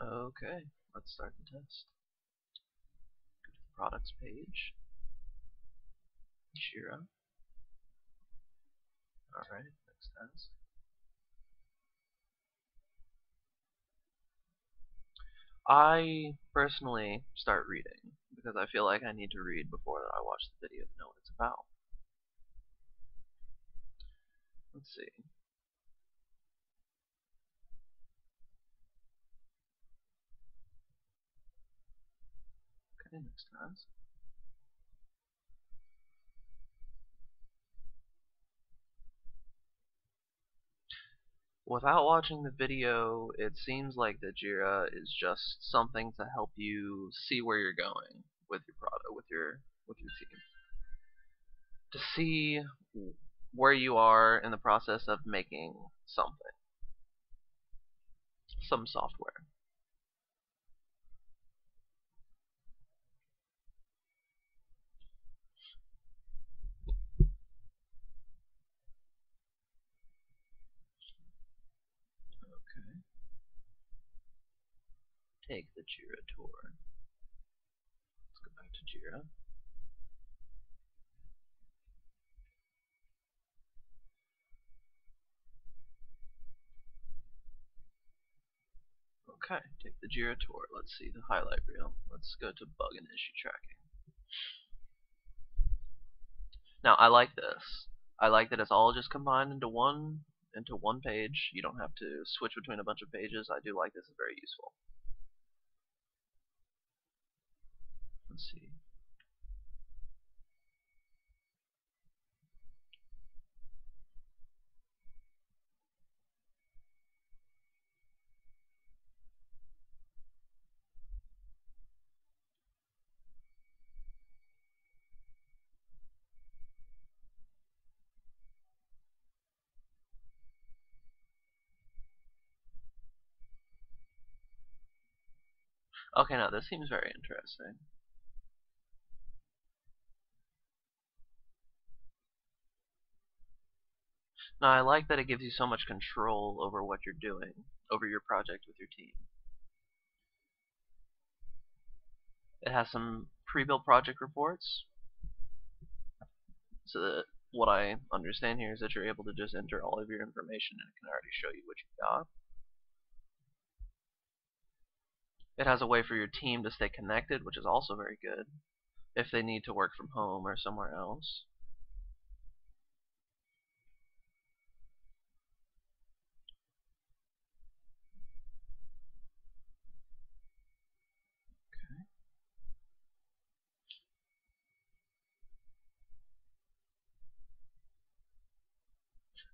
Okay, let's start the test. Go to the products page. Jira. Alright, next task. I personally start reading because I feel like I need to read before I watch the video to know what it's about. Let's see. Okay, next task. Without watching the video, it seems like the Jira is just something to help you see where you're going with your product, with your team. To see where you are in the process of making something, some software. Okay. Take the Jira tour. Let's go back to Jira. Okay, take the Jira tour. Let's see the highlight reel. Let's go to bug and issue tracking. Now I like this. I like that it's all just combined into one page. You don't have to switch between a bunch of pages. I do like this. It's very useful. Let's see. Okay, now this seems very interesting. Now I like that it gives you so much control over what you're doing, over your project with your team. It has some pre-built project reports. So that what I understand here is that you're able to just enter all of your information and it can already show you what you got. It has a way for your team to stay connected, which is also very good if they need to work from home or somewhere else.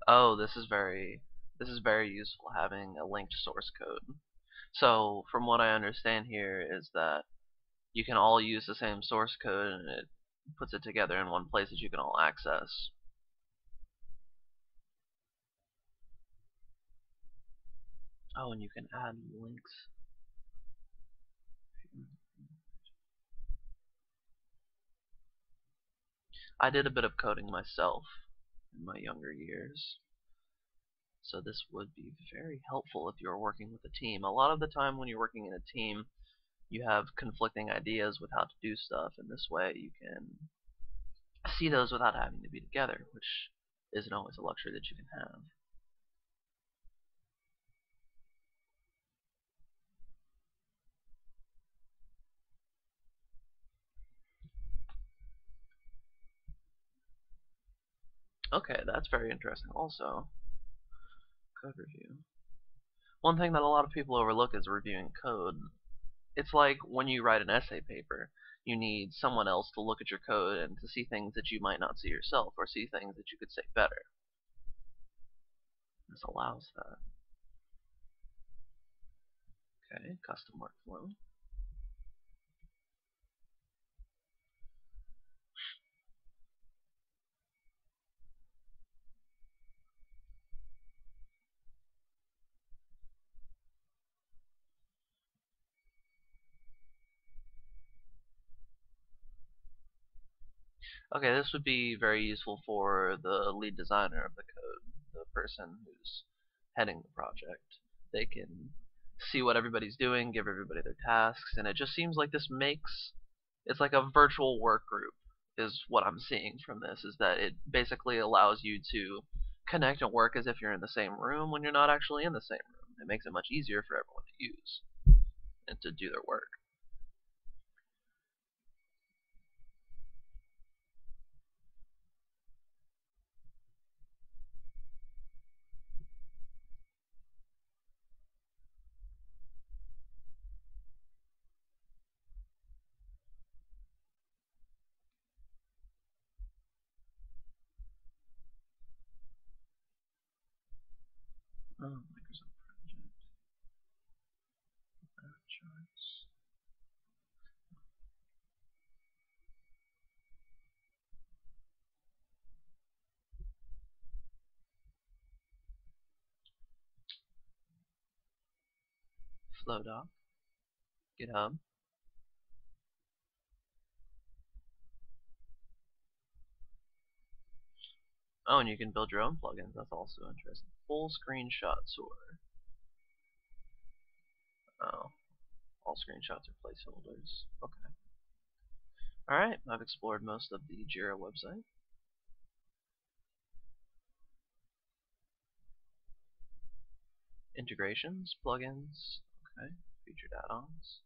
Oh, this is very useful, having a linked source code. So from what I understand here is that you can all use the same source code and it puts it together in one place that you can all access. Oh, and you can add links. I did a bit of coding myself in my younger years, so this would be very helpful if you're working with a team. A lot of the time when you're working in a team, you have conflicting ideas with how to do stuff, and this way you can see those without having to be together, which isn't always a luxury that you can have. Okay, that's very interesting also. Code review. One thing that a lot of people overlook is reviewing code. It's like when you write an essay paper, you need someone else to look at your code and to see things that you might not see yourself, or see things that you could say better. This allows that. Okay, custom workflow. Okay, this would be very useful for the lead designer of the code, the person who's heading the project. They can see what everybody's doing, give everybody their tasks, and it just seems like this makes it's like a virtual work group is what I'm seeing from this, is that it basically allows you to connect and work as if you're in the same room when you're not actually in the same room. It makes it much easier for everyone to use and to do their work. Oh, Microsoft Project. Charts. Flowdoc. GitHub. Oh, and you can build your own plugins. That's also interesting. Full screenshot sorter. Oh, all screenshots are placeholders. Okay. Alright, I've explored most of the Jira website. Integrations, plugins, okay, featured add-ons.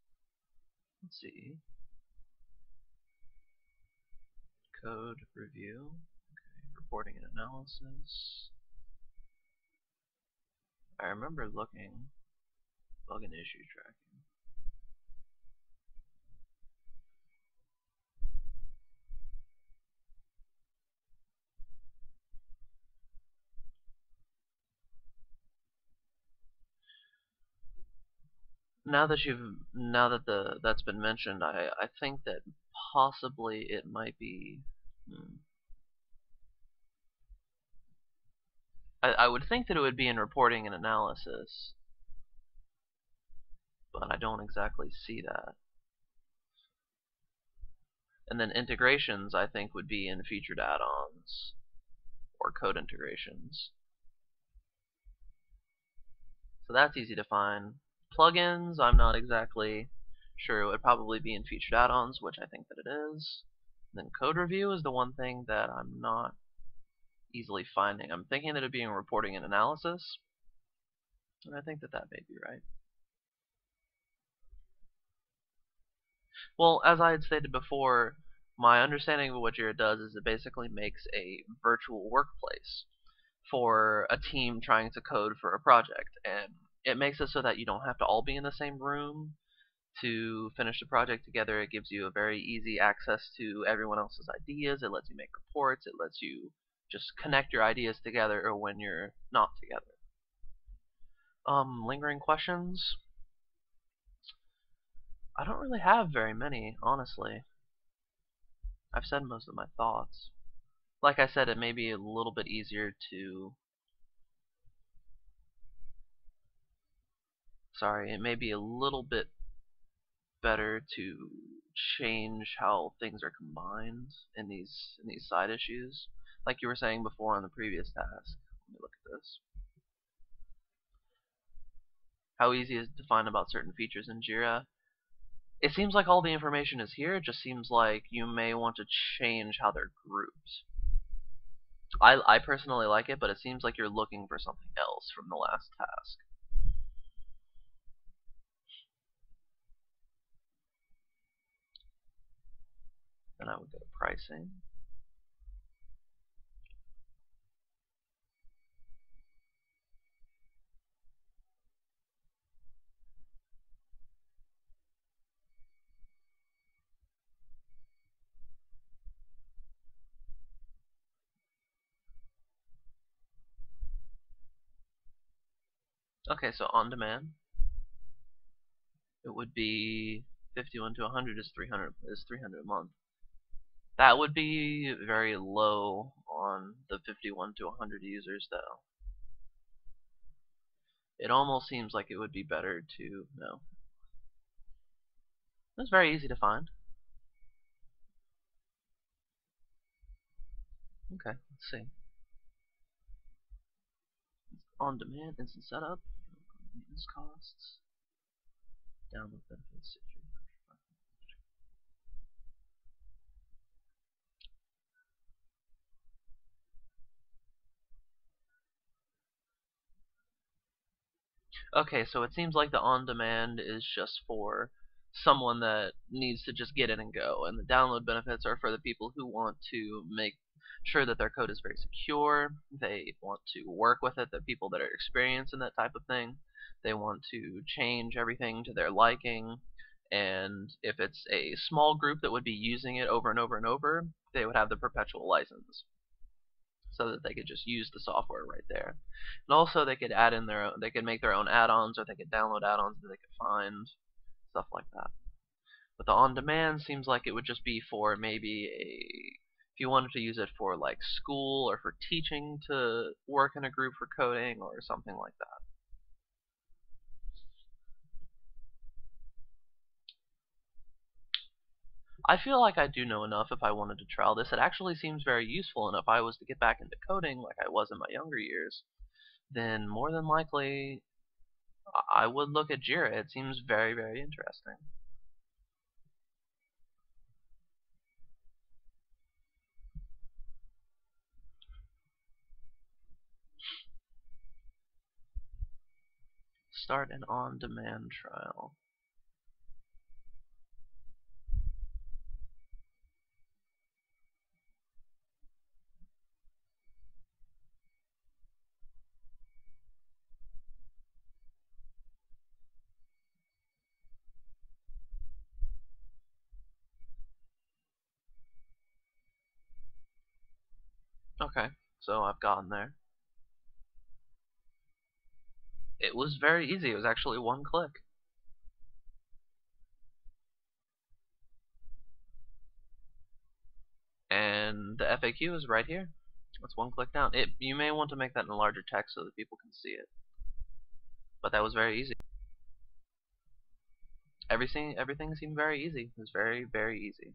Let's see. Code review, okay, reporting and analysis. I remember looking, bug and issue tracking. Now that that's been mentioned, I think that possibly it might be. I would think that it would be in reporting and analysis, but I don't exactly see that. And then integrations, I think, would be in featured add-ons or code integrations. So that's easy to find. Plugins, I'm not exactly sure. It would probably be in featured add-ons, which I think that it is. And then code review is the one thing that I'm not easily finding. I'm thinking that it'd be in reporting and analysis, and I think that that may be right. Well, as I had stated before, my understanding of what Jira does is it basically makes a virtual workplace for a team trying to code for a project, and it makes it so that you don't have to all be in the same room to finish the project together. It gives you a very easy access to everyone else's ideas. It lets you make reports. It lets you just connect your ideas together or when you're not together. Lingering questions? I don't really have very many, honestly. I've said most of my thoughts. Like I said, it may be a little bit easier to... Sorry, it may be a little bit better to change how things are combined in these side issues. Like you were saying before on the previous task. Let me look at this. How easy is it to find about certain features in Jira? It seems like all the information is here. It just seems like you may want to change how they're grouped. I personally like it, but it seems like you're looking for something else from the last task. Then I would go to pricing. Okay, so on demand, it would be 51 to 100 is 300 a month. That would be very low on the 51 to 100 users, though. It almost seems like it would be better to no. It's very easy to find. Okay, let's see. On demand instant setup, maintenance costs. Download benefits. Okay, so it seems like the on-demand is just for someone that needs to just get in and go, and the download benefits are for the people who want to make sure that their code is very secure. They want to work with it, the people that are experienced in that type of thing. They want to change everything to their liking, and if it's a small group that would be using it over and over and over, they would have the perpetual license so that they could just use the software right there. And also they could add in they could make their own add-ons, or they could download add-ons that they could find, stuff like that. But the on-demand seems like it would just be for maybe if you wanted to use it for like school or for teaching to work in a group for coding or something like that. I feel like I do know enough if I wanted to trial this. It actually seems very useful, and if I was to get back into coding like I was in my younger years, then more than likely I would look at Jira. It seems very, very interesting. Start an on-demand trial. Okay, so I've gotten there. It was very easy. It was actually one click. And the FAQ is right here. That's one click down. You may want to make that in larger text so that people can see it. But that was very easy. Everything seemed very easy. It was very, very easy.